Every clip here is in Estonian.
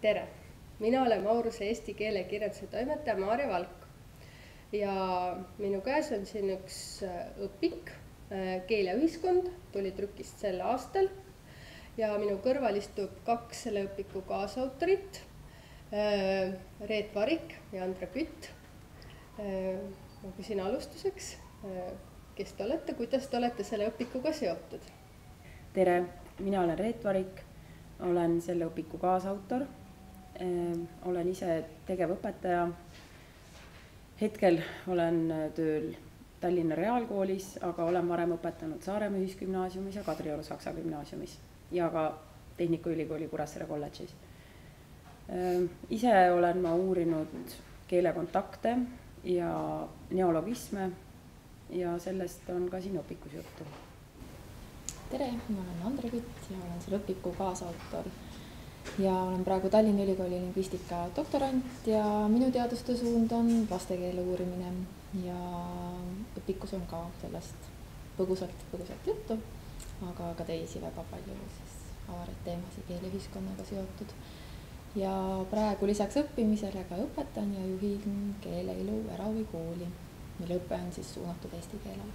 Tere! Mina olen Mauruse eesti keelekirjanduse toimetaja Maarja Valk ja minu käes on siin üks õpik, Keel ja ühiskond, tuli trükist sel aastal ja minu kõrval istub kaks selle õpiku kaasautorit, Reet Varik ja Andra Kütt. Ma küsin alustuseks, kes te olete, kuidas te olete selle õpikuga seotud? Tere, mina olen Reet Varik, olen selle õpiku kaasautor, olen ise tegevõpetaja. Hetkel olen tööl Tallinna Reaalkoolis, aga olen varem õpetanud Saaremaa Ühisgümnaasiumis ja Kadrioru Saksa Gümnaasiumis ja ka Tehnikaülikooli Kuressaare kolledžis. Ise olen ma uurinud keelekontakte ja neologisme ja sellest on ka siin õpikus juttu. Tere, ma olen Andra Kütt ja olen selle õpiku kaasautor ja olen praegu Tallinna Ülikooli lingvistika doktorant ja minu teaduste suund on lastekeele uurimine ja õpikus on ka sellest põgusalt juttu, aga ka teisi väga palju avaraid teemasid keeleühiskonnaga seotud. Ja praegu lisaks õppimisele ka õpetan ja juhin Keeleilu erahuvi-kooli, mille õpe on suunatud eesti keelele.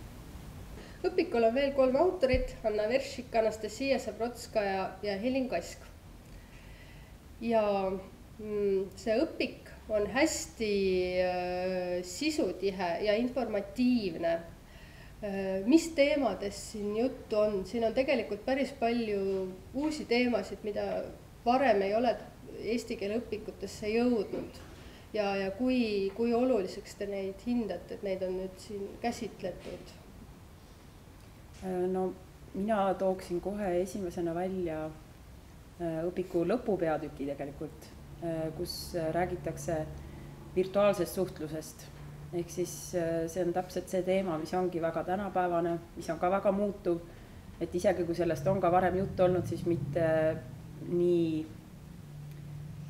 Õpikul on veel 3 autorit, Anna Veršik, Anastasia Sabrotskaja ja Helin Kask. Ja see õpik on hästi sisutihe ja informatiivne. Mis teemades siin juttu on? Siin on tegelikult päris palju uusi teemasid, mida varem ei ole eesti keele õpikutesse jõudnud. Ja kui oluliseks te neid hindate, et neid on nüüd siin käsitletud? No, mina tooksin kohe esimesena välja õpiku lõpupeatüki tegelikult, kus räägitakse virtuaalsest suhtlusest. Ehk siis see on täpselt see teema, mis ongi väga tänapäevane, mis on ka väga muutuv, et isegi kui sellest on ka varem juttu olnud, siis mitte nii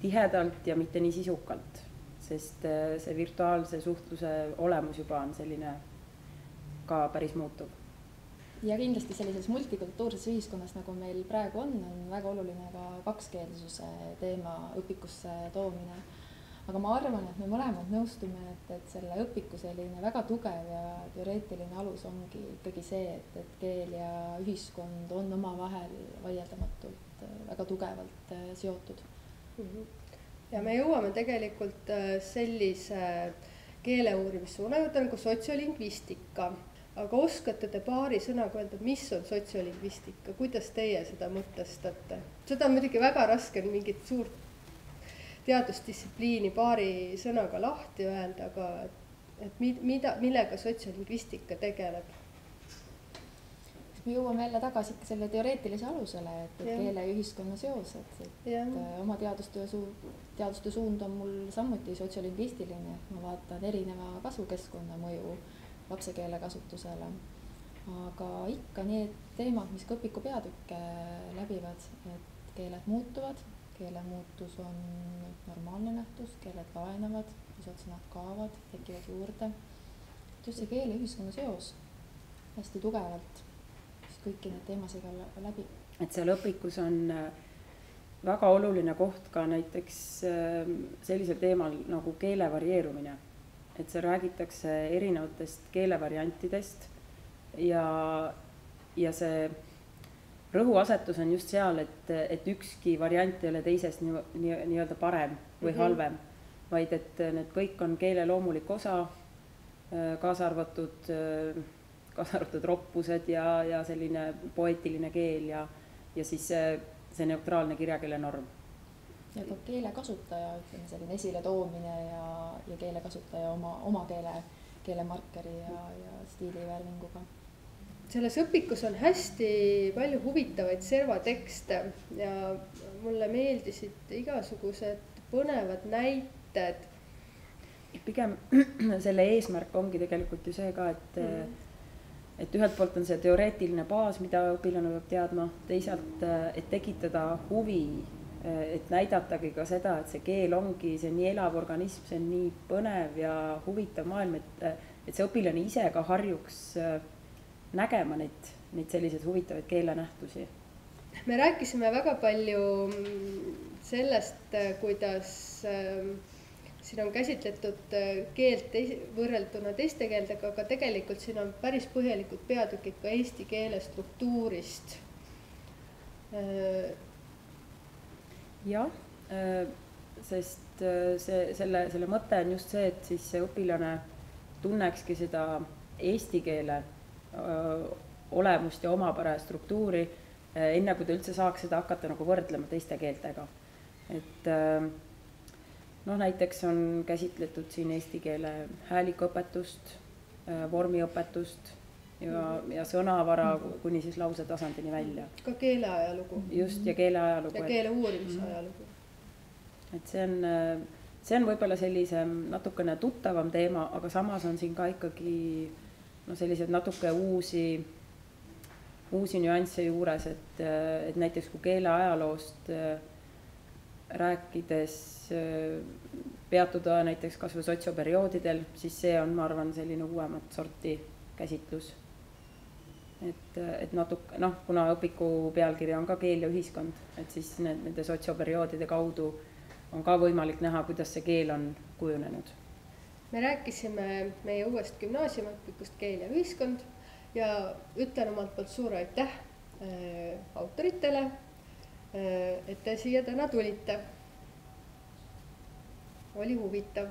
tihedalt ja mitte nii sisukalt, sest see virtuaalse suhtluse olemus juba on selline ka päris muutuv. Ja kindlasti sellises multikultuurses ühiskonnas, nagu meil praegu on väga oluline ka kakskeelsuse teema õpikusse toomine. Aga ma arvan, et me mõlemad nõustume, et selle õpiku selline väga tugev ja teoreetiline alus ongi ikkagi see, et keel ja ühiskond on omavahel vaieldamatult väga tugevalt seotud. Ja me jõuame tegelikult sellise keeleuurimissuuna juurde nagu sotsiolingvistika. Aga oskate te paari sõnaga öelda, mis on sotsiolingvistika? Kuidas teie seda mõtestate? Seda on muidugi väga raske mingit suurt teadusdistsipliini paari sõnaga lahti öelda, aga millega sotsiolingvistika tegeleb? Me jõuame jälle tagasi selle teoreetilise alusele, et keele ja ühiskonna seosed. Oma teaduste suund on mul samuti sotsiolingvistiline, et ma vaatan erineva kasvukeskkonna mõju lapse keele kasutusele. Aga ikka need teemad, mis õpiku peatükke läbivad, et keeled muutuvad, keele muutus on normaalne nähtus, keeled laenavad, sõnad kaavad, tekivad juurde. Just see keele ühiskonna seos hästi tugevalt kõiki need teemasiga läbi. Et seal õpikus on väga oluline koht ka näiteks sellisel teemal nagu keele varieerumine. Et see räägitakse erinevatest keelevariantidest ja see rõhuasetus on just seal, et ükski variant ei ole teisest nii-öelda parem või halvem, vaid et need kõik on keele loomulik osa, kaasa arvatud roppused ja selline poeetiline keel ja siis see neutraalne kirjakeele norm. Ja ka keele kasutaja, ütleme selline esile toomine ja keele kasutaja oma keele markeri ja stiilivärvinguga. Selles õpikus on hästi palju huvitavaid servatekste ja mulle meeldisid igasugused põnevad näited. Pigem selle eesmärk ongi tegelikult ju see ka, et ühelt poolt on see teoreetiline baas, mida õpilane peab teadma, teisalt, et tekitada huvi, et näidatagi ka seda, et see keel ongi, see nii elav organism, see on nii põnev ja huvitav maailm, et see õpilane ise ka harjuks nägema neid selliseid huvitavaid keelenähtusi. me rääkisime väga palju sellest, kuidas siin on käsitletud keelt võrrelduna teiste keeldega, aga tegelikult siin on päris põhjalikud peatükid ka eesti keele struktuurist. Jah, sest selle mõte on just see, et siis see õpilane tunnekski seda eesti keele olemust ja omapära struktuuri, enne kui ta üldse saaks seda hakata nagu võrdlema teiste keeltega. Et näiteks on käsitletud siin eesti keele häälikuõpetust, vormiõpetust ja sõnavara kuni siis lause tasandini välja. Ka keeleajalugu. Just, ja keeleajalugu. Ja keele uurimisajalugu. Et see on võib-olla sellise natukene tuttavam teema, aga samas on siin ka ikkagi sellised natuke uusi nüansse juures, et näiteks kui keeleajaloost rääkides peatuda näiteks kas või sotsioperioodidel, siis see on, ma arvan, selline uuemat sorti käsitlus. Et natuke, kuna õpiku pealkiri on ka keel ja ühiskond, et siis nende sotsioperioodide kaudu on ka võimalik näha, kuidas see keel on kujunenud. Me rääkisime meie uuest gümnaasiumiõpikust keel ja ühiskond ja ütlen omalt poolt suur aitäh autoritele, et te siia täna tulite. Oli huvitav.